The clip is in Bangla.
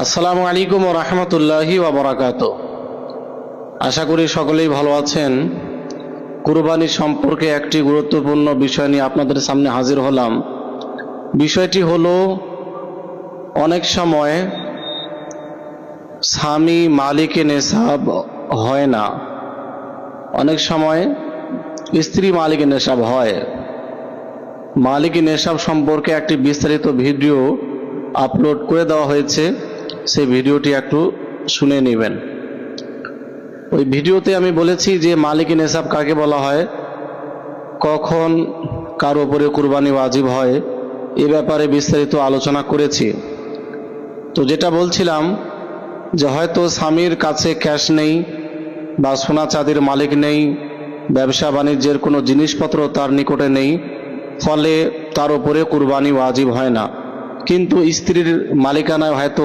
আসসালামু আলাইকুম ওয়া রাহমাতুল্লাহি ওয়া বারাকাতুহু। আশা করি সকলেই ভালো আছেন। কুরবানি সম্পর্কে একটি গুরুত্বপূর্ণ বিষয় নিয়ে আপনাদের সামনে হাজির হলাম। বিষয়টি হলো, অনেক সময় স্বামী মালিকে নেশাব হয় না, অনেক সময় স্ত্রী মালিকে নেশাব হয়। মালিকি নেশাব সম্পর্কে একটি বিস্তারিত ভিডিও আপলোড করে দেওয়া হয়েছে, সেই ভিডিওটি একটু শুনে নেবেন। ওই ভিডিওতে আমি বলেছি যে মালিকি নেশাব কাকে বলা হয়, কখন কার উপরে কুরবানি ওয়াজিব হয়, এ ব্যাপারে বিস্তারিত আলোচনা করেছি। তো যেটা বলছিলাম যে হয়তো স্বামীর কাছে ক্যাশ নেই বা সোনা চাঁদির মালিক নেই, ব্যবসা বাণিজ্যের কোনো জিনিসপত্র তার নিকটে নেই, ফলে তার উপরে কুরবানি ওয়াজিব হয় না। কিন্তু স্ত্রীর মালিকানায় হয়তো